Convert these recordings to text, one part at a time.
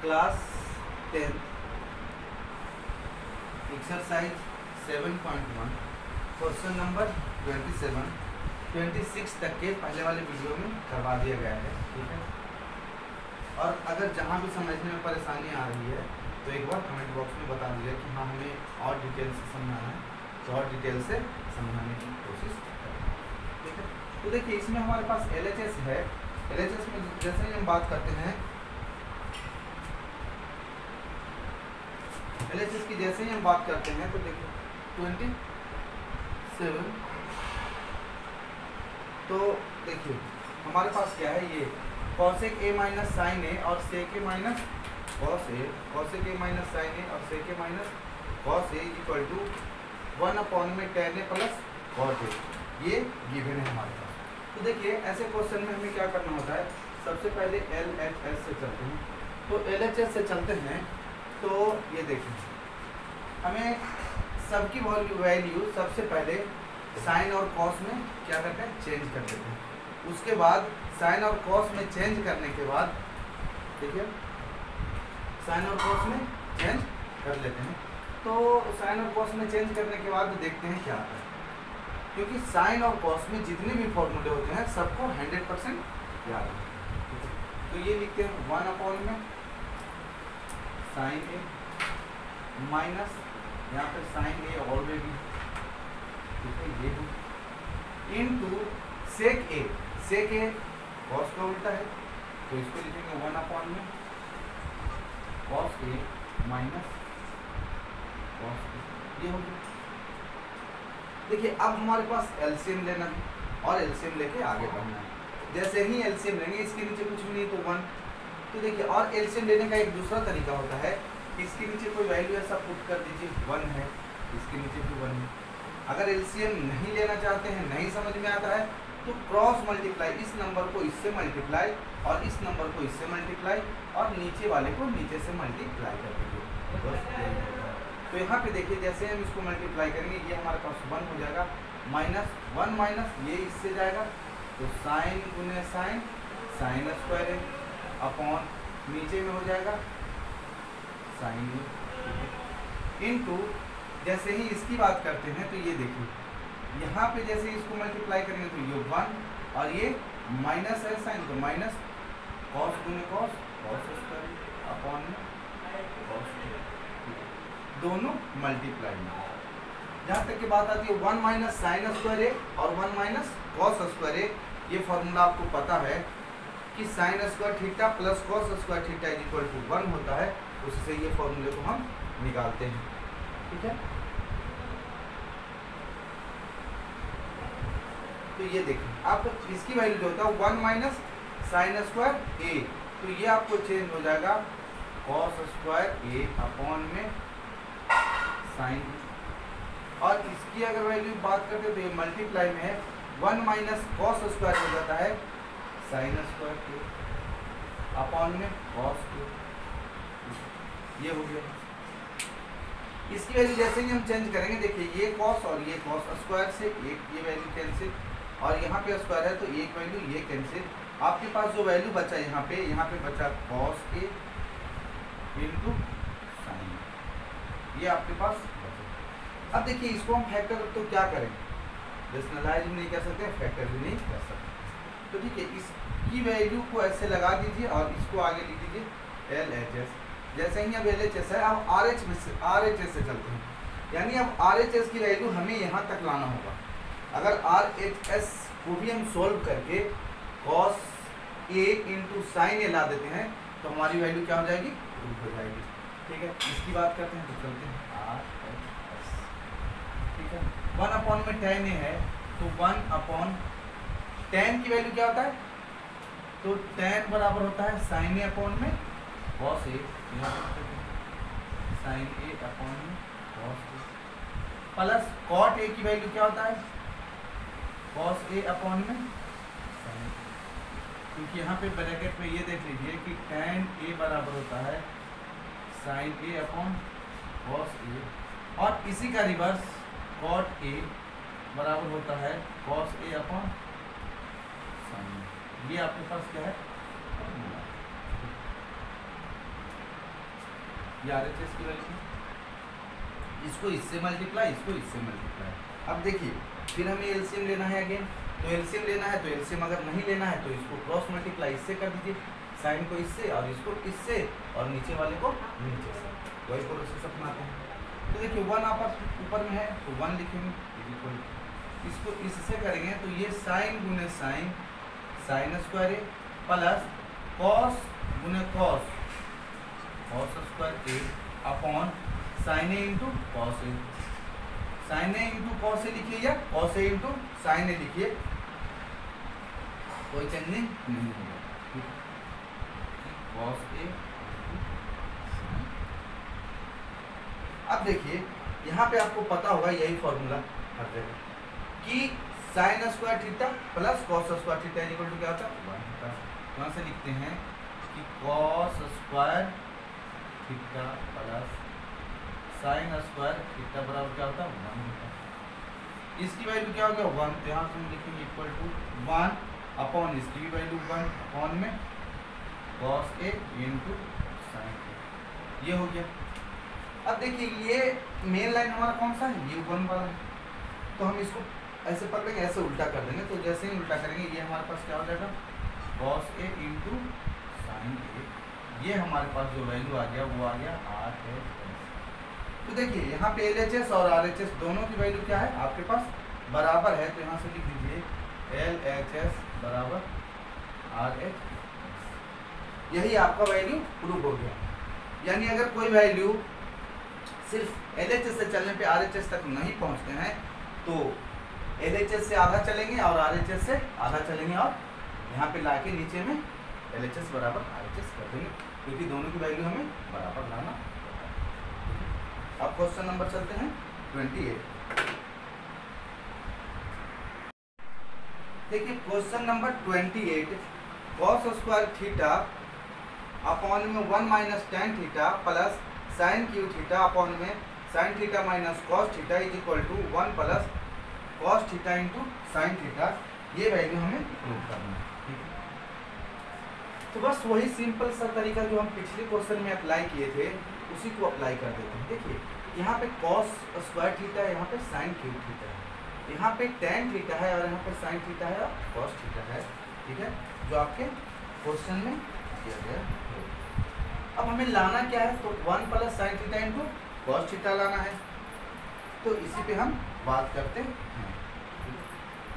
Class 10 exercise 7.1 question number 26 तक के पहले वाले वीडियो में करवा दिया गया है, ठीक है। और अगर जहाँ भी समझने में परेशानी आ रही है तो एक बार कमेंट बॉक्स में बता दीजिए कि हाँ हमें और डिटेल से समझाना है, तो और डिटेल से समझाने की कोशिश करें, ठीक है। तो देखिए इसमें हमारे पास LHS है। LHS में जैसे ही हम बात करते हैं, LHS की जैसे ही हम बात करते हैं तो देखिए 27, तो देखिए हमारे पास क्या है, ये cosec a minus sine A और sec a minus cos a, cosec a minus sine A और sec a minus cos a equal to 1 में tan a plus cot a, ये गिवन है हमारे पास। तो देखिए ऐसे क्वेश्चन में हमें क्या करना होता है, सबसे पहले LHS से चलते हैं। तो LHS से चलते हैं तो ये देखें, हमें सबकी वैल्यू सबसे पहले साइन और कॉस में क्या करते हैं, चेंज कर देते हैं। उसके बाद साइन और कॉस में चेंज करने के बाद देखिए साइन और कॉस में चेंज कर लेते हैं। तो साइन और कॉस में चेंज करने के बाद देखते हैं क्या आता है, क्योंकि साइन और कॉस में जितने भी फॉर्मूले होते हैं सबको 100% याद है। तो ये लिखते हैं 1 में साइन ए माइनस यहाँ पे साइन ए ऑलरेडी, ठीक है, ये इनटू सेक ए, सेक ए कॉस का उल्टा है तो इसको लिखेंगे 1 में cos A minus cos A, ये हो गया। देखिए अब हमारे पास एलसीएम लेना है और एलसीएम लेके आगे बढ़ना है। जैसे ही एलसीएम लेंगे, इसके नीचे कुछ भी नहीं तो 1। तो देखिए और एलसीएम लेने का एक दूसरा तरीका होता है, इसके नीचे कोई वैल्यू ऐसा पुट कर दीजिए, 1 है, इसके नीचे भी 1 है। अगर एलसीएम नहीं लेना चाहते हैं, नहीं समझ में आता है, तो क्रॉस मल्टीप्लाई, इस नंबर को इससे मल्टीप्लाई और इस नंबर को इससे मल्टीप्लाई और नीचे वाले को नीचे से मल्टीप्लाई कर दीजिए। तो यहाँ पे देखिए जैसे हम इसको मल्टीप्लाई करेंगे, ये हमारे पास 1 हो जाएगा, माइनस 1 माइनस ये इससे जाएगा, तो साइन गुने साइन, साइन स्क्वायर है अपॉन नीचे में हो जाएगा साइन इनटू, जैसे ही इसकी बात करते हैं तो ये देखिए यहाँ पे जैसे ही इसको मल्टीप्लाई करेंगे तो ये 1 और ये माइनस है साइन, तो माइनस कॉस गुने कॉस, कॉस स्क्वायर अपॉन में कॉस, दोनों मल्टीप्लाई में। जहाँ तक की बात आती है 1 माइनस साइन स्क्वायर ए और 1 माइनस कॉस स्क्वायर ए, ये फॉर्मूला आपको पता है कि sine square theta plus cos square theta equal to 1 होता है, उससे ये फॉर्मूले को हम निकालते हैं, ठीक है। तो ये देखिए अब इसकी वैल्यू जो होता है 1 माइनस साइन स्क्वायर ए, तो ये आपको चेंज हो जाएगा कॉस स्क्वायर ए अपॉन में साइन, और इसकी अगर वैल्यू बात करते हैं तो ये मल्टीप्लाई में है, 1 माइनस कॉस स्क्वायर हो जाता है साइन स्क्वायर के अपॉन में कॉस के, ये हो गया। इसकी वैल्यू जैसे ही हम चेंज करेंगे, देखिए ये कॉस और ये कॉस स्क्वायर से एक ये वैल्यू कैंसिल, और यहाँ पे स्क्वायर है तो एक वैल्यू ये कैंसिल। आपके पास जो वैल्यू बचा यहाँ पे बचा कॉस ए इंटू साइन, ये आपके पास बचा। अब देखिए इसको हम फैक्टर तो क्या करें, रेशनलाइज भी नहीं कर सकते, फैक्टर भी नहीं कर सकते, तो ठीक है इसकी वैल्यू को ऐसे लगा दीजिए और इसको आगे लिख दीजिए LHS। जैसे ही अब LHS है, अब RHS से चलते हैं, यानी अब RHS की वैल्यू हमें यहाँ तक लाना होगा। अगर RHS को भी हम सोल्व करके cos A इंटू साइन ए ला देते हैं तो हमारी वैल्यू क्या हो जाएगी, प्रूफ हो जाएगी, ठीक है। इसकी बात करते हैं तो चलते हैं RHS, ठीक है। 1 अपॉन में tan A है तो 1 अपॉन tan की वैल्यू क्या होता है, तो tan बराबर होता है साइन ए अपॉन में cos A, sine A upon में cos A plus cot A की वैल्यू क्या होता है, cos A अपॉन में साइन, क्योंकि यहाँ पे ब्रैकेट में ये देख लीजिए कि tan A बराबर होता है sine A upon cos A, और इसी का रिवर्स cot A बराबर होता है cos A अपॉन साइन। ये आपके पास क्या है, ये RHS की वैल्यू, इसको इससे मल्टीप्लाई, इसको इससे मल्टीप्लाई। अब देखिए फिर हमें एलसीएम लेना है अगेन, तो एलसीएम लेना है, तो एलसीएम अगर नहीं लेना है तो इसको क्रॉस मल्टीप्लाई इससे कर दीजिए, साइन को इससे और इसको इससे और नीचे वाले को नीचे से, वही प्रोसेस अपनाते हैं। तो देखिए 1 आप ऊपर में है तो 1 लिखेंगे, इसको इससे करेंगे तो ये साइन गुने साइन, साइन स्क्वायर ए प्लस कॉस गुने cos, cos square A upon sine A into cos A, sign A into cos A लिखिए या कॉस ए इंटू साइन ए लिखिए, कोई चेंजिंग नहीं होगा, कॉस ए। अब देखिए यहाँ पे आपको पता होगा यही फॉर्मूला हर जगह कि sine square theta plus cos square theta equal to क्या होता है 1 होता है। यहाँ से लिखते हैं कि cos square theta plus sine square theta बराबर क्या होता है 1 होता है। इसकी वैल्यू क्या हो गया 1, तो यहाँ से हम लिखेंगे इक्वल टू 1 अपॉन इसकी भी वैल्यू 1 अपॉन में कॉस ए इंटू साइन ए, ये हो गया। अब देखिए ये मेन लाइन हमारा कौन सा है, ये 1 वाला है, तो हम इसको ऐसे पढ़ लेंगे, ऐसे उल्टा कर देंगे, तो जैसे ही उल्टा करेंगे ये हमारे पास क्या हो जाएगा कॉस ए इंटू साइन ए, ये हमारे पास जो वैल्यू आ गया वो आ गया RHS। तो देखिए यहाँ पे LHS और RHS दोनों की वैल्यू क्या है आपके पास बराबर है, तो यहाँ से लिख दीजिए LHS बराबर RHS, यही आपका वैल्यू प्रूव हो गया। यानी अगर कोई वैल्यू सिर्फ LHS से चलने पे RHS तक नहीं पहुँचते हैं तो LHS से आधा चलेंगे और RHS से आधा चलेंगे और यहाँ पे लाके नीचे में LHS बराबर RHS कर देंगे, क्योंकि दोनों की वैल्यू हमें बराबर लाना होता है। अब क्वेश्चन नंबर चलते हैं 28। देखिए question number 28, cos square theta upon में 1 minus tan theta plus sine cube theta upon में sine theta minus cos theta is equal to 1 plus cos theta into sine theta, ये वैल्यू हमें prove करना है। ठीक है, तो बस वही सिंपल सा तरीका जो हम पिछले क्वेश्चन में अप्लाई किए थे उसी को अप्लाई कर देते हैं। देखिए यहाँ पे कॉस स्क्वायर थीटा है, यहाँ पे साइन क्यूब थीटा है, यहाँ पे टेन थीटा है और यहाँ पे साइन थीटा है और कॉस थीटा है। ठीक है, जो आपके क्वेश्चन में दिया गया है। अब हमें लाना क्या है, तो 1 plus sign theta into cos theta लाना है, तो इसी पे हम बात करते हैं।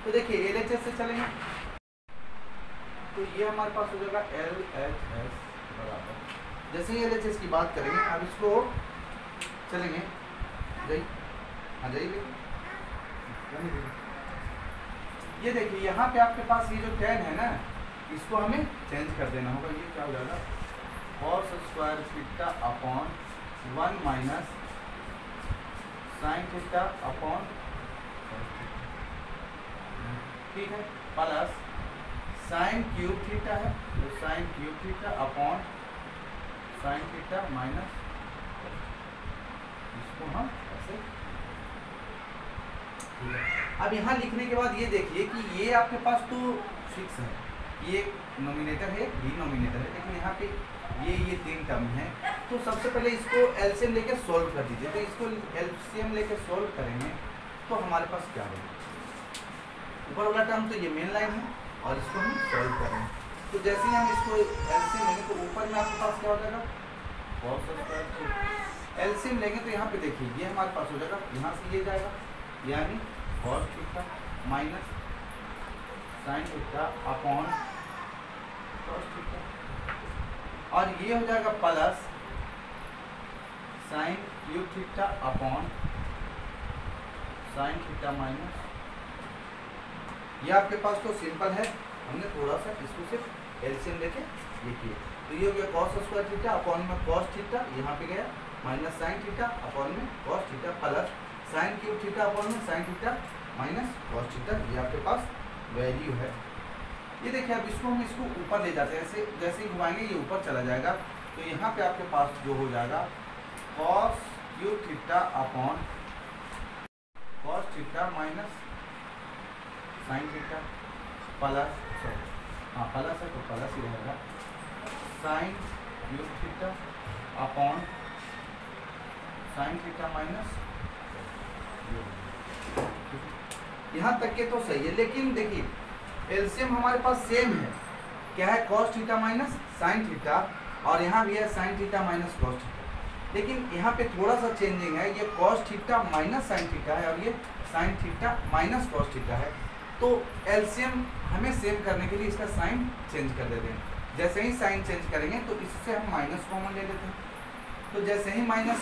तो देखिए LHS से चलेंगे तो ये हमारे पास हो जाएगा LHS बराबर, जैसे ही LHS की बात करेंगे अब इसको चलेंगे जाइए, ये देखिए यहाँ पे आपके पास ये जो 10 है ना, इसको हमें चेंज कर देना होगा। ये क्या हो जाएगा cos square theta upon 1 minus sine theta upon, ठीक है, प्लस साइन क्यूब थीटा है तो sign cube theta upon sine theta minus, इसको हम ऐसे। अब यहाँ लिखने के बाद ये देखिए कि ये आपके पास तो फिक्स है, ये नोमिनेटर है डिनोमिनेटर है, लेकिन यहाँ पे ये 3 टर्म है, तो सबसे पहले इसको एलसीएम लेके सॉल्व कर दीजिए। तो इसको एलसीएम लेके सॉल्व करेंगे तो हमारे पास क्या होगा, ऊपर वाला टर्म तो ये मेन लाइन है और इसको हम सॉल्व करेंगे। तो जैसे ही हम इसको एलसीएम लेंगे तो ऊपर में आपके पास क्या हो जाएगा कॉस स्क्वायर, एलसीएम लेंगे तो यहाँ पे देखिए ये हमारे पास हो जाएगा, यहाँ से ये जाएगा यानी cos theta minus sine theta upon cos theta, और ये हो जाएगा plus sine cube theta upon sine theta minus, ये आपके पास तो सिंपल है, हमने थोड़ा सा इसको सिर्फ एलसीएम लेके ये किए। तो ये हो गया कॉस स्क्वायर थीटा अपॉन में कॉस थीटा, यहाँ पे गया माइनस साइन थीटा अपॉन में cos theta plus sine cube theta upon में sine theta minus cos theta, ये आपके पास वैल्यू है। ये देखिए अब इसको हम इसको ऊपर ले जाते हैं, ऐसे जैसे ही घुमाएंगे ये ऊपर चला जाएगा, तो यहाँ पे आपके पास जो हो जाएगा cos cube theta upon cos theta minus sine theta plus, हाँ प्लस है तो प्लस ही रहेगा, sign cube theta upon sine theta minus, यहाँ तक के तो सही है। लेकिन देखिए एलसीएम हमारे पास सेम है, क्या है, cos theta minus sine theta, और यहाँ भी है sign theta minus cos theta. लेकिन यहाँ पे थोड़ा सा चेंजिंग है, ये cos theta minus sine theta है और ये sign theta minus cos theta है। तो एलसीएम हमें सेम करने के लिए इसका साइन चेंज कर देते हैं। जैसे ही साइन चेंज करेंगे तो इससे हम माइनस कॉमन ले लेते हैं। तो जैसे ही माइनस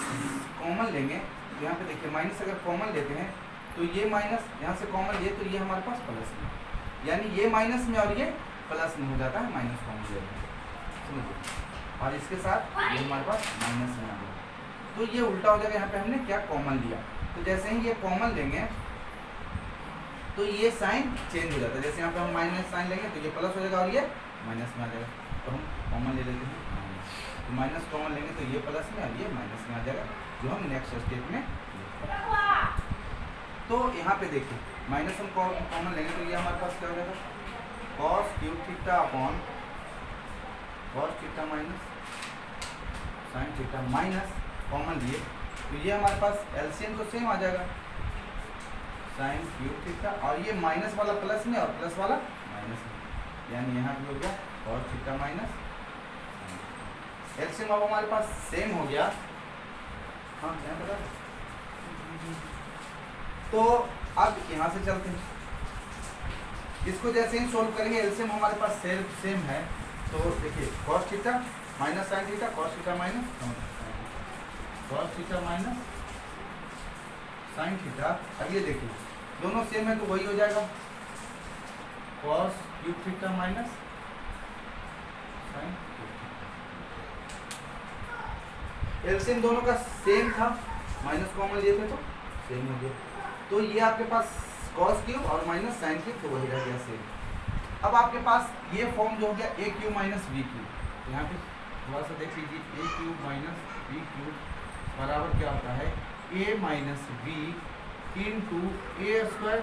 कॉमन लेंगे तो यहाँ पे देखिए माइनस अगर कॉमन लेते हैं तो ये माइनस यहाँ से कॉमन लिए तो ये हमारे पास प्लस में, यानी ये माइनस में और ये प्लस में हो जाता है, माइनस कॉमन लेते हैं, समझिए। और इसके साथ ये हमारे पास माइनस में आ गया, तो ये उल्टा हो जाएगा। यहाँ पे हमने क्या कॉमन लिया, तो जैसे ही ये कॉमन लेंगे तो ये साइन चेंज हो जाता है। जैसे यहाँ पे हम माइनस साइन लेंगे तो ये प्लस हो जाएगा और ये माइनस में आ जाएगा। तो हम कॉमन ले लेते हैं माइनस, तो माइनस कॉमन लेंगे तो ये प्लस में और ये माइनस में आ जाएगा, जो हम नेक्स्ट स्टेप में। तो यहाँ पे देखिए माइनस हम कॉमन लेंगे तो ये हमारे पास क्या हो जाएगा, cos cube theta upon cos theta minus sine theta minus common लिए तो ये हमारे पास एलसीएम तो सेम आ जाएगा, साइन क्यूब थीटा, और ये माइनस वाला प्लस में और प्लस वाला माइनस में, यानी यहाँ भी हो गया कॉस थीटा माइनस। एलसीएम अब हमारे पास सेम हो गया। हाँ क्या बता, तो अब यहाँ से चलते हैं, इसको जैसे ही सोल्व करेंगे एलसीएम हमारे पास सेम है। तो देखिए cos theta minus sine theta, cos theta minus cos theta minus sine theta. अब ये देखिए दोनों सेम है तो वही हो जाएगा cos cube theta minus sine. LCM दोनों का सेम था, माइनस कॉमन लिए थे तो सेम हो गया। तो ये आपके पास कॉस क्यूब और माइनस साइन क्यूब तो वही रह गया सेम। अब आपके पास ये फॉर्म जो हो गया A cube minus B cube. यहाँ पे थोड़ा सा देख लीजिए, A cube minus B cube बराबर क्या होता है, A minus B into A square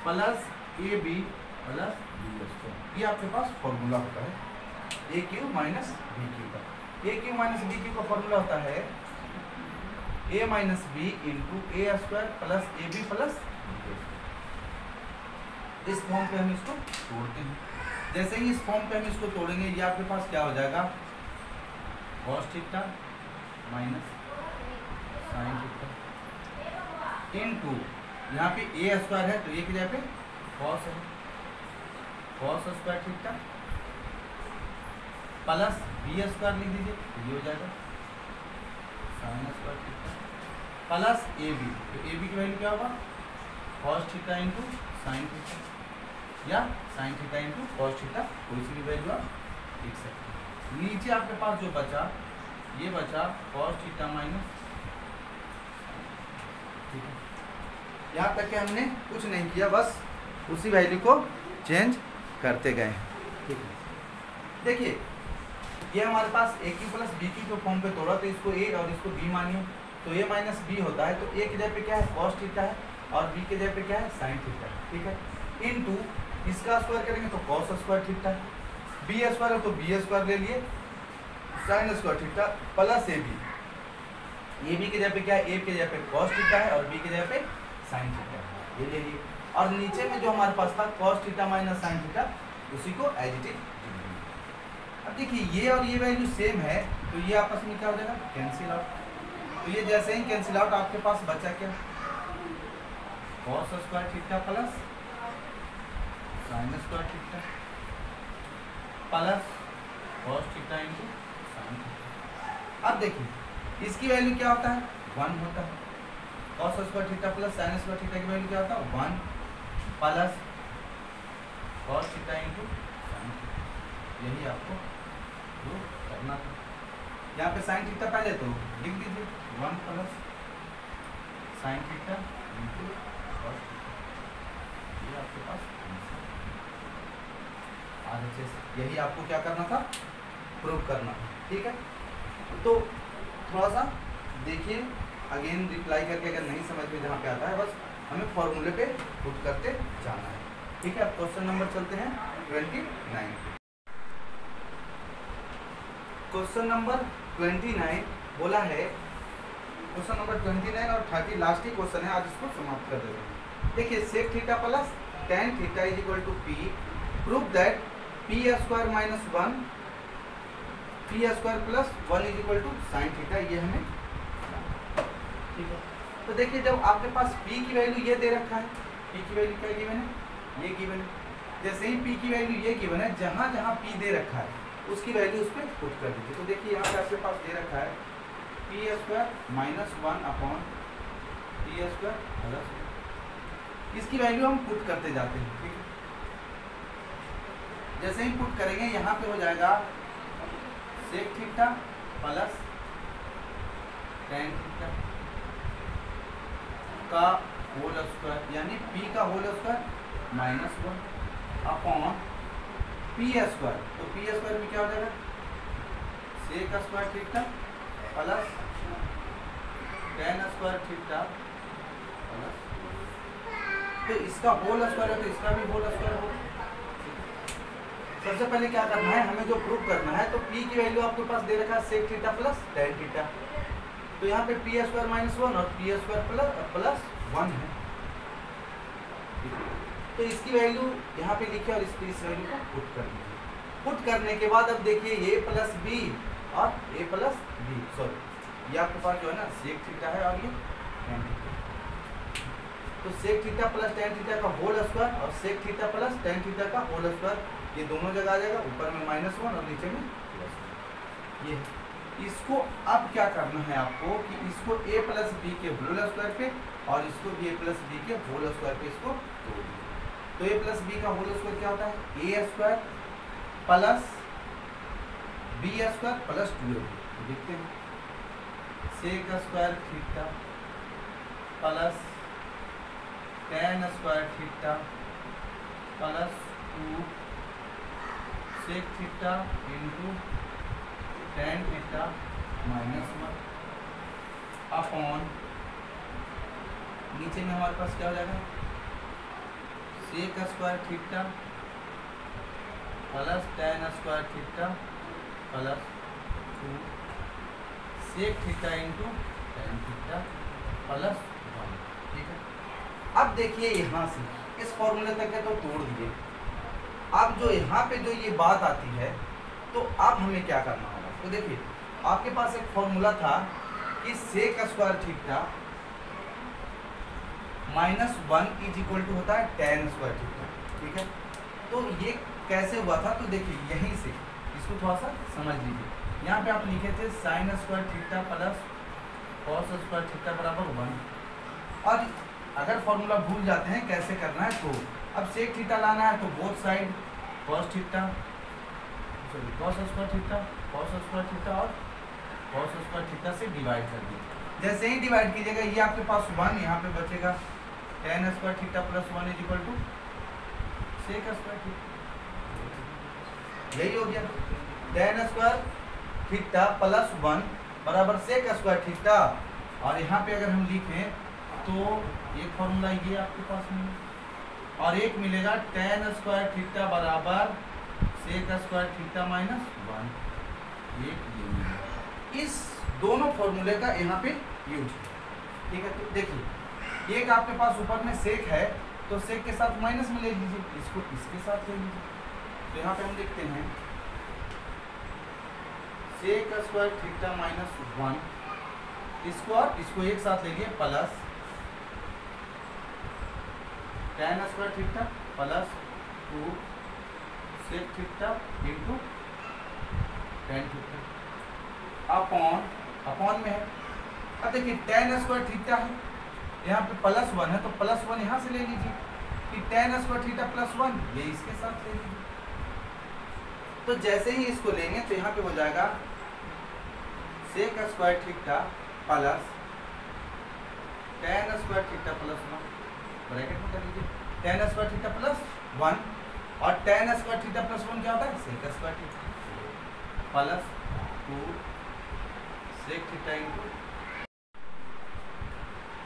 plus A B plus B square. ये आपके पास फॉर्मूला होता है A cube minus B cube का। A cube minus B cube का फॉर्मूला होता है A minus B into A square plus A B plus B. इस फॉर्म पे हम इसको तोड़ते हैं। जैसे ही इस फॉर्म पे हम इसको तोड़ेंगे ये आपके पास क्या हो जाएगा, cos theta minus sine theta into यहाँ पे ए स्क्वायर है तो ये की जगह पे कॉस है, cos square theta plus B square लिख दीजिए तो ये हो जाएगा sine square theta plus A B. तो ए बी की वैल्यू क्या होगा, cos theta into sine theta या sine theta into cos theta, कोई सी भी वैल्यू आप लिख सकते हैं। नीचे आपके पास जो बचा ये बचा कॉस थीटा माइनस, ठीक है। यहाँ तक कि हमने कुछ नहीं किया, बस उसी वैल्यू को चेंज करते गए, ठीक है। देखिए ये हमारे पास ए क्यू प्लस बी क्यू के फॉर्म पे तोड़ा तो इसको ए और इसको बी मानिए तो ए माइनस बी होता है। तो ए की जगह पे क्या है कॉस थीटा है और बी की जगह पे क्या है साइन थीटा है, ठीक है। इनटू इसका स्क्वायर करेंगे तो cos square theta, B square है तो बी स्क्वायर ले लिए, sine square theta plus A B की जगह पे क्या है, ए की जगह पे कॉस थीटा है और बी की जगह पे साइन थीटा है, ये ले लिए। और नीचे में जो हमारे पास था cos theta minus sine theta, उसी को एज इट इज। अब देखिए ये और ये वैल्यू सेम है तो ये आपस में क्या हो जाएगा, कैंसिल आउट। तो ये जैसे ही कैंसिल आउट आपके पास बचा क्या, cos square theta plus sine square theta plus cos theta into sine theta. अब देखिए इसकी वैल्यू क्या होता है, 1 होता है। Cos square theta plus sine square theta की वैल्यू क्या होता है, 1 plus cos theta into sine theta. यही आपको जो करना था। यहाँ पे साइन थीटा पहले तो लिख दीजिए 1 plus sign theta into cos theta, ये आपके पास आंसर। यही आपको क्या करना था, प्रूव करना था, ठीक है। तो थोड़ा सा देखिए अगेन रिप्लाई करके, अगर नहीं समझ में जहाँ पे आता है बस हमें फॉर्मूले पे पुट करते जाना है, ठीक है। अब क्वेश्चन नंबर चलते हैं 29। क्वेश्चन नंबर 29 बोला है क्वेश्चन नंबर 29 और 30 लास्ट ही क्वेश्चन है, आज इसको समाप्त कर देते हैं। देखिए sec theta plus tan theta is equal to P, prove that P square minus 1 P square plus 1 is equal to sine theta, ये हमें ठीक है। तो देखिए जब आपके पास p की वैल्यू ये दे रखा है, p की वैल्यू क्या गिवन है, ये गिवन है। जैसे ही p की वैल्यू ये गिवन है, जहाँ जहाँ p दे रखा है उसकी वैल्यू उस पर पुट कर दीजिए। तो देखिए यहाँ पे आपके पास दे रखा है P square minus 1 upon P square plus, इसकी वैल्यू हम पुट करते जाते हैं, ठीक है। जैसे ही पुट करेंगे यहाँ पे हो जाएगा sec theta plus tan theta का होल स्क्वायर, यानी p का whole square minus 1 upon P square. तो पी स्क्वायर में क्या हो जाएगा, sec square theta plus tan square theta plus, तो इसका होल स्क्वायर है तो इसका भी होल स्क्वायर होगा। सबसे पहले क्या करना है, हमें जो प्रूव करना है, तो p की वैल्यू आपके पास दे रखा है sec theta plus tan theta, तो यहाँ पे पी स्क्वायर माइनस 1 और पी स्क्वायर प्लस 1 है, तो इसकी वैल्यू यहाँ पे लिखिए और इस वैल्यू को पुट कर दीजिए। पुट करने के बाद अब देखिए a प्लस बी और a प्लस बी, सॉरी ये आपके पास जो है ना सेक थीटा है और ये टेन थीटा, तो sec theta plus tan theta का होल स्क्वायर और sec theta plus tan theta का होल स्क्वायर, ये दोनों जगह आ जाएगा, ऊपर में माइनस 1 और नीचे में प्लस। ये इसको अब क्या करना है आपको कि इसको a प्लस बी के होल स्क्वायर पे और इसको भी a प्लस बी के होल स्क्वायर पे इसको तोड़ दीजिए। तो a प्लस बी का होल स्क्वायर क्या होता है, a square plus B square plus 2ab। देखते हैं sec square theta plus tan square theta plus 2 sec theta into tan theta minus 1 upon, नीचे में हमारे पास क्या हो जाएगा, sec square theta plus tan square theta plus 2 sec theta into tan theta plus 1, ठीक है। अब देखिए यहाँ से इस फॉर्मूले तक है तो तोड़ दिए। अब जो यहाँ पे जो ये बात आती है, तो अब हमें क्या करना होगा, तो देखिए आपके पास एक फॉर्मूला था कि sec square theta minus 1 is equal to होता है टेन स्क्वायर थीटा, ठीक है। तो ये कैसे हुआ था, तो देखिए यहीं से इसको थोड़ा सा समझ लीजिए। यहाँ पे आप लिखे थे sign square theta plus cos square theta बराबर 1, और अगर फॉर्मूला भूल जाते हैं कैसे करना है, तो अब सेक थीटा लाना है तो both side cos theta sorry cos square theta और कॉस स्क्वायर थीटा से डिवाइड कर दिए। जैसे ही डिवाइड कीजिएगा ये आपके पास 1 यहाँ पे बचेगा, tan square theta plus 1 is equal to sec square theta, यही हो गया। टेन स्क्वायर थीटा प्लस 1 बराबर सेक स्क्वायर थीटा, और यहाँ पे अगर हम लिखें तो एक फॉर्मूला ये आपके पास में, और एक मिलेगा टेन स्क्वायर थीटा बराबर सेक स्क्वायर थीटा माइनस 1, एक ये मिलेगा। इस दोनों फॉर्मूले का यहाँ पे यूज है, ठीक है। तो देखिए एक आपके पास ऊपर में सेक है तो सेक के साथ माइनस में ले लीजिए, इसको इसके साथ ले लीजिए। तो यहाँ पे हम लिखते हैं सेक स्क्वायर थीटा माइनस 1, इसको और इसको एक साथ ले लिए plus tan square theta plus 2 sec theta into tan theta upon में है। अब देखिए टेन स्क्वायर थीटा है, यहाँ पे प्लस 1 है तो प्लस 1 यहाँ से ले लीजिए, कि टेन स्क्वायर थीटा प्लस 1 ये इसके साथ ले लीजिए। तो जैसे ही इसको लेंगे तो यहाँ पे हो जाएगा sec square theta plus tan square theta plus 1, bracket में कर लीजिए, टेन स्क्वायर थीटा प्लस 1, और टेन स्क्वायर थीटा प्लस 1 क्या होता है, sec square theta plus 2 sec theta into.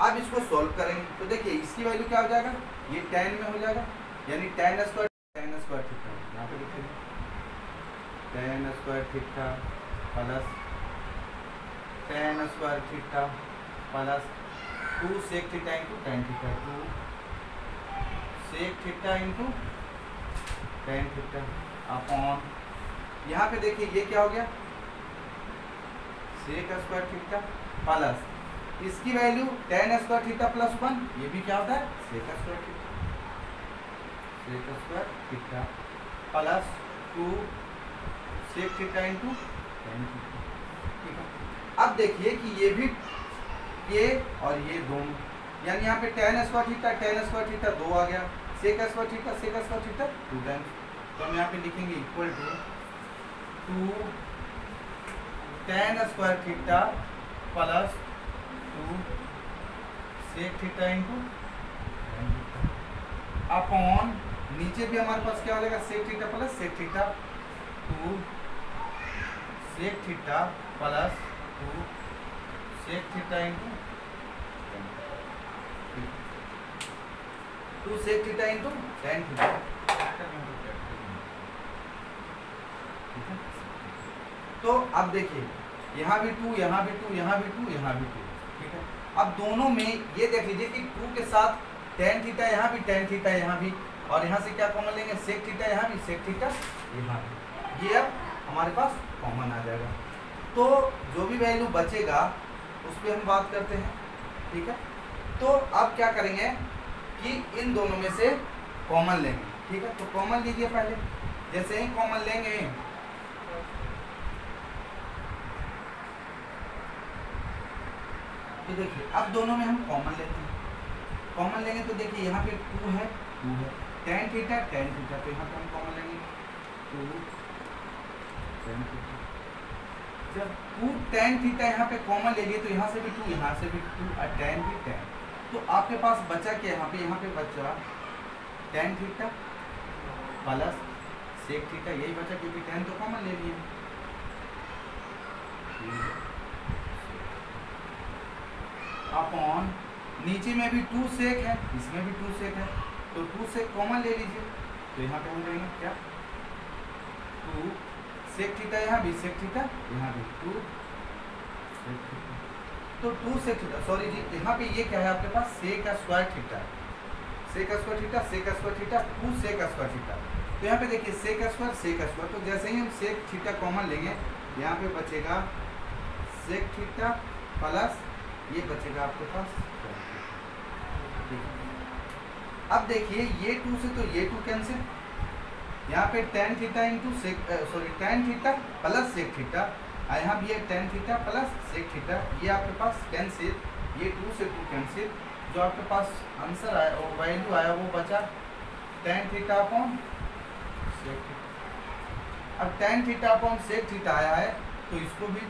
अब इसको सॉल्व करेंगे तो देखिए इसकी वैल्यू क्या हो जाएगा, ये टेन में हो जाएगा, यानी टेन स्क्वायर थीटा यहाँ पे लिखेंगे tan square theta plus tan square theta plus 2 sec theta into tan theta, 2 sec theta into tan theta upon, यहाँ पे देखिए ये क्या हो गया, सेक स्क्वायर थीटा प्लस इसकी value tan square theta plus 1, ये भी क्या होता है sec square theta, sec square theta plus 2 sec theta into tan theta. ठीक है, अब देखिए कि ये भी ये और ये दोनों, यानी यहाँ पे टेन स्क्वायर थीटा 2 आ गया, सेक स्क्वायर थीटा 2 टाइम्स, तो हम यहाँ पे लिखेंगे equal to 2 tan square theta plus 2 sec theta into upon, नीचे भी हमारे पास क्या हो जाएगा sec theta plus sec theta, 2 sec theta plus 2 sec theta into 2 sec theta into tan theta. तो अब देखिए यहाँ भी 2, यहाँ भी 2, यहाँ भी 2, यहाँ भी 2। ठीक है, अब दोनों में ये देख लीजिए कि 2 के साथ टेन थीटा यहाँ भी, टेन थीटा यहाँ भी, और यहाँ से क्या कॉमन लेंगे सेक थीटा यहाँ भी, सेक थीटा यहाँ भी, ये अब हमारे पास कॉमन आ जाएगा। तो जो भी वैल्यू बचेगा उस पर हम बात करते हैं। ठीक है, तो अब क्या करेंगे कि इन दोनों में से कॉमन लेंगे। ठीक है, तो कॉमन लीजिए पहले, जैसे ही कॉमन लेंगे तो देखिए अब दोनों में हम कॉमन लेते हैं, कॉमन लेंगे तो देखिए यहाँ पे 2 है, टेन थीटा, तो यहाँ पे हम कॉमन लेंगे 2 टेन थीटा। जब 2 टेन थीटा यहाँ पे कॉमन ले लिए तो यहाँ से भी 2, यहाँ से भी 2 और टेन भी टेन, तो आपके पास बचा क्या यहाँ पे बचा tan theta plus sec theta, यही बचा क्योंकि टेन तो कॉमन ले लिए, अपॉन नीचे में भी 2 सेक है, इसमें भी 2 सेक है, तो 2 सेक कॉमन ले लीजिए, तो यहाँ पे हम लेंगे क्या 2 सेक थीटा, यहाँ भी सेक थीटा, यहाँ भी 2 सेक थीटा, तो 2 सेक थीटा, सॉरी जी यहाँ पे ये क्या है आपके पास sec square theta, sec square theta, sec square theta 2 sec square theta, तो यहाँ पे देखिए सेक स्क्वायर, तो जैसे ही हम सेक थीटा कॉमन लेंगे यहाँ पे बचेगा सेक थीटा प्लस ये बचेगा आपके पास। अब देखिए ये 2 से तो ये 2 कैंसिल, यहाँ पे tan theta into tan theta plus sec theta, यहाँ भी है tan theta plus sec theta, ये आपके पास कैंसिल, ये 2 से 2 कैंसिल, जो आपके पास आंसर आया और वैल्यू आया वो बचा tan theta upon sec theta. अब tan theta upon sec theta आया है तो इसको भी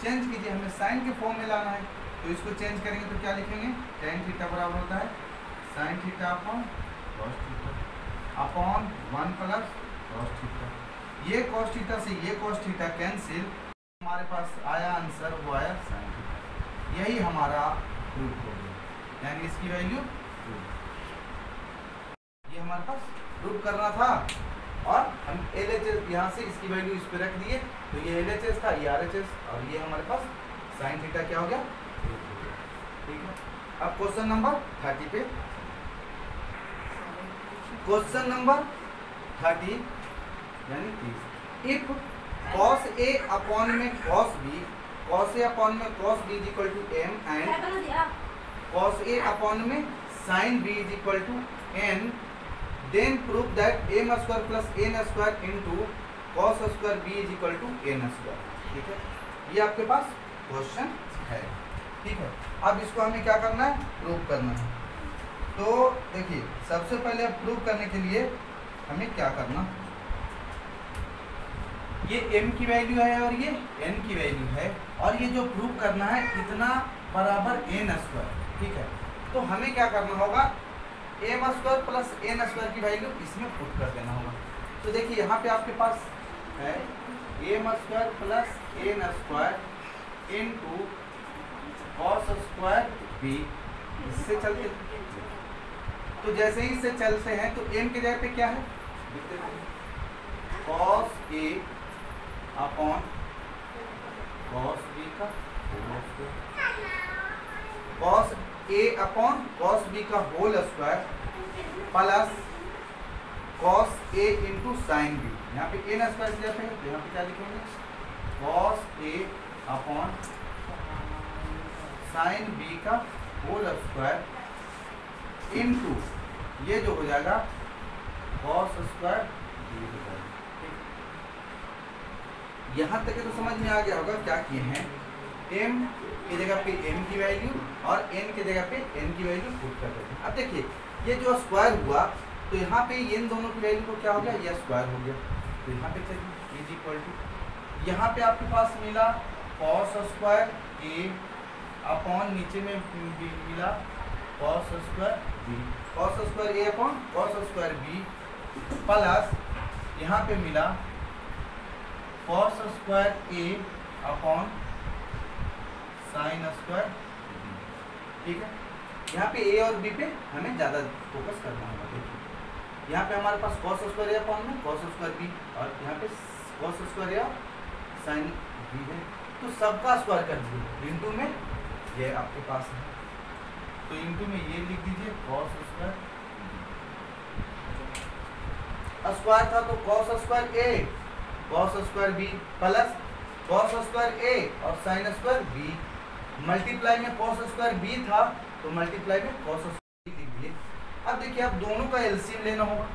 चेंज कीजिए, हमें साइन के फॉर्म में लाना है, तो इसको चेंज करेंगे तो क्या लिखेंगे टेन थीटा बराबर होता है sign theta upon cos theta upon 1 plus cos theta, ये कॉस थीटा से ये कॉस थीटा कैंसिल, हमारे पास आया आंसर वो आया साइन थीटा, यही हमारा प्रूफ हो गया, यानी इसकी वैल्यू ये हमारे पास प्रूफ करना था, और हम LHS यहाँ से इसकी वैल्यू इस पे रख दिए, तो ये LHS था, ये RHS, और ये हमारे पास साइन थीटा क्या हो गया। ठीक है, अब क्वेश्चन नंबर 30 पे, क्वेश्चन नंबर 30 यानी 30, इफ cos A अपॉन में cos B, cos A upon में cos B is equal to m and cos A upon में sin B is equal to n, then prove that m square plus n square into cos square b is equal to n square। ठीक है, ये आपके पास question है। ठीक है, अब इसको हमें क्या करना है प्रूव करना है, तो देखिए सबसे पहले प्रूव करने के लिए हमें क्या करना, ये m की वैल्यू है और ये n की वैल्यू है, और ये जो प्रूव करना है इतना बराबर n स्क्वायर। ठीक है, तो हमें क्या करना होगा m square plus n square की वैल्यू इसमें पुट कर देना होगा। तो देखिए यहाँ पे आपके पास है m square plus n square into cos square b, इससे चलते, तो जैसे ही इससे चलते हैं तो m की जगह पे क्या है cos a upon cos b का cos A upon cos B का whole square plus cos A into sine B. यहाँ पे ए ना स्क्वायर किया था, तो यहाँ पे क्या लिखेंगे, cos A upon sine B का होल स्क्वायर इंटू ये जो हो जाएगा कॉस स्क्वायर बी हो जाएगा। यहाँ तक तो समझ में आ गया होगा क्या किए हैं, m की जगह पे m की वैल्यू और n की जगह पे n की वैल्यू पुट कर देते हैं। अब देखिए ये जो स्क्वायर हुआ तो यहाँ पे इन दोनों की वैल्यू को क्या हो गया, ये स्क्वायर हो गया। तो यहाँ पे चलिए इज इक्वल टू यहाँ पे आपके पास मिला कॉस स्क्वायर a अपॉन नीचे में मिला cos square b, cos square a upon cos square b plus यहाँ पे मिला cos square a upon sine square, ठीक है। यहाँ पे a और b पे हमें ज़्यादा फोकस करना होगा। देखिए यहाँ पे हमारे पास कॉस स्क्वायर a अपॉन में कॉस स्क्वायर b और यहाँ पे कॉस स्क्वायर a और साइन b है, तो सबका स्क्वायर कर दीजिए इंटू में ये आपके पास है, तो इंटू में ये लिख दीजिए कॉस स्क्वायर, स्क्वायर था तो cos square a cos square B plus cos square A और साइन स्क्वायर बी, मल्टीप्लाई में कॉस स्क्वायर बी था तो मल्टीप्लाई में कॉस स्क्वायर बी लिख दिए। अब देखिए अब दोनों का एलसीएम लेना होगा,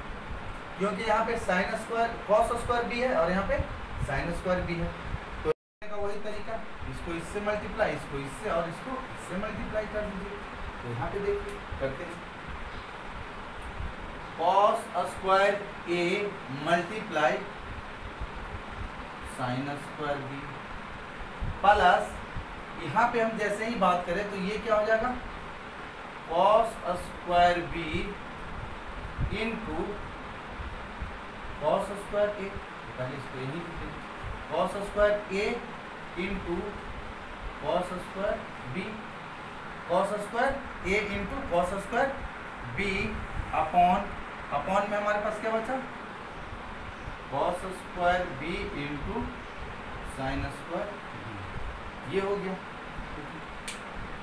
क्योंकि यहाँ पे sine square cos square B है और यहाँ पे साइन स्क्वायर बी है, तो का वही तरीका, इसको इससे मल्टीप्लाई, इसको इससे और इसको इससे मल्टीप्लाई कर दीजिए। तो यहाँ पे देखिए करते हैं, cos square A multiply sine square B plus यहाँ पे हम जैसे ही बात करें तो ये क्या हो जाएगा, cos square B into cos square A, पहले इसको यही लिखेंगे, cos square A into cos square B, cos square A into cos square B upon में हमारे पास क्या बचा, cos square B into sine square B, ये हो गया।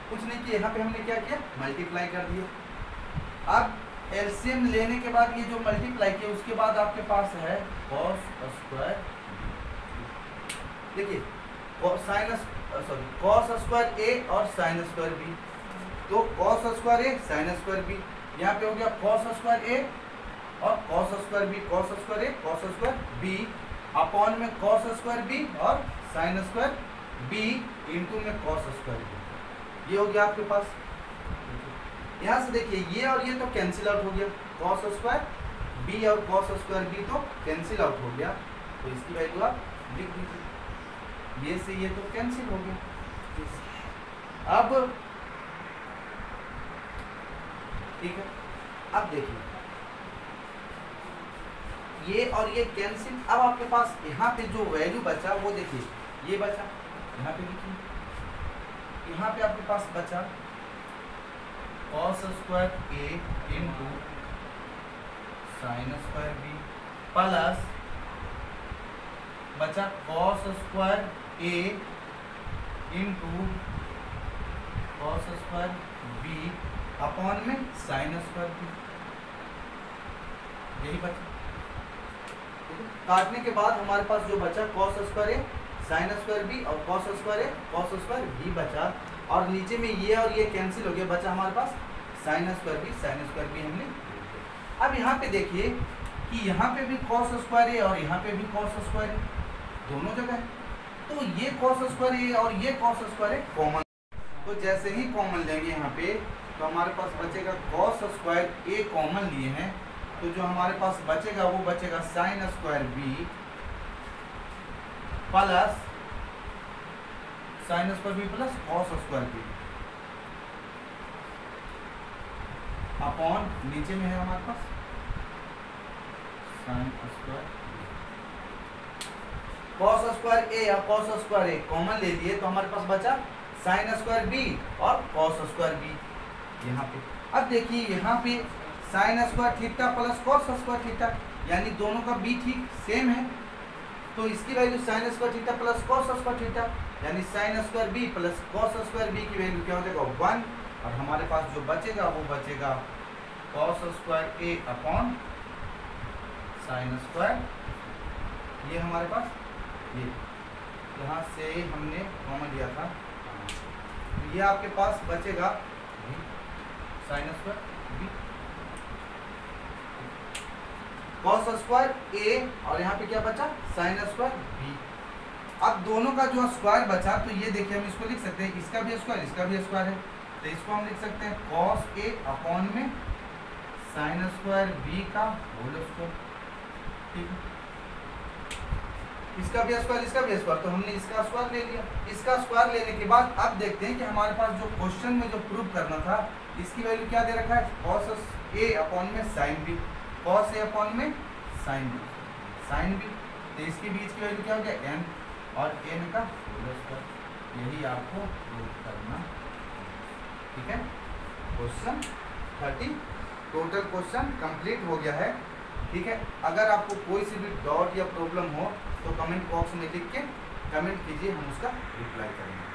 कुछ नहीं किया, यहाँ पे हमने क्या किया, मल्टीप्लाई कर दिया। अब एलसीएम लेने के बाद ये जो मल्टीप्लाई किया उसके बाद आपके पास है कॉस स्क्वायर, देखिए कॉस स्क्वायर ए और साइन स्क्वायर बी, तो cos square A sine square B, यहाँ पे हो गया कॉस स्क्वायर ए और cos square B, cos square A cos square B upon में कॉस स्क्वायर बी और साइन स्क्वायर बी इंटू में कॉस स्क्वायर बी, ये हो गया आपके पास। यहाँ से देखिए ये और ये तो कैंसिल आउट हो गया, कॉस स्क्वायर बी और कॉस स्क्वायर बी तो कैंसिल आउट हो गया, तो इसकी वैल्यू आप लिख दीजिए, ये से ये तो कैंसिल हो गया। अब ठीक है, अब देखिए ये और ये कैंसिल, अब आपके पास यहाँ पे जो वैल्यू बचा वो देखिए ये बचा, यहाँ पे लिखिए, यहाँ पे आपके पास बचा cos square A into sine square B plus बचा cos square A into cos square B upon में साइन स्क्वायर बी, यही बचा। काटने के बाद हमारे पास जो बचा cos square A sine square B और cos square A cos square B बचा, और नीचे में ये और ये कैंसिल हो गया, बचा हमारे पास साइन स्क्वायर बी हमने। अब यहाँ पे देखिए कि यहाँ पे भी कॉस स्क्वायर ए और यहाँ पे भी कॉस स्क्वायर ए, दोनों जगह है, तो ये कॉस स्क्वायर ए और ये कॉस स्क्वायर ए कॉमन, तो जैसे ही कॉमन लेंगे यहाँ पे तो हमारे पास बचेगा कॉस स्क्वायर ए कॉमन लिए हैं, तो जो हमारे पास बचेगा वो बचेगा sine square B plus sine square B plus cos square B upon नीचे में है हमारे पास sine square, cos square A और कॉस स्क्वायर ए कॉमन ले लिए तो हमारे पास बचा साइन स्क्वायर बी और कॉस स्क्वायर बी यहाँ पे। अब देखिए यहाँ पे sine square theta plus cos square theta, यानी दोनों का बी ठीक सेम है, तो इसकी value sine square theta plus cos square theta, यानी sine square B plus cos square B की वैल्यू क्या हो जाएगा 1 और हमारे पास जो बचेगा वो बचेगा cos स्क्वायर ए अपॉन साइन स्क्वायर, ये हमारे पास ये यहाँ से हमने कॉमन लिया था, ये आपके पास बचेगा sine square B cos square A और यहाँ पे क्या बचा साइन स्क्वायर बी। अब दोनों का जो स्क्वायर बचा तो ये देखिए हम इसको लिख सकते हैं, इसका भी स्क्वायर इसका भी स्क्वायर है, तो इसको हम लिख सकते हैं cos ए अपॉन में साइन स्क्वायर बी का होल स्क्वायर, ठीक है। इसका भी स्क्वायर इसका भी स्क्वायर, तो हमने इसका स्क्वायर ले लिया। इसका स्क्वायर लेने के बाद अब देखते हैं कि हमारे पास जो क्वेश्चन में जो प्रूव करना था इसकी वैल्यू क्या दे रखा है cos ए अपॉन में साइन बी, cos ए अपॉन में साइन बी, तो इसके बीच की वैल्यू क्या हो गया n और n का होल स्क्वायर, यही आपको प्रूव करना, ठीक है। क्वेश्चन 30 टोटल क्वेश्चन कंप्लीट हो गया है, ठीक है। अगर आपको कोई सी भी डाउट या प्रॉब्लम हो तो कमेंट बॉक्स में लिख के कमेंट कीजिए, हम उसका रिप्लाई करेंगे।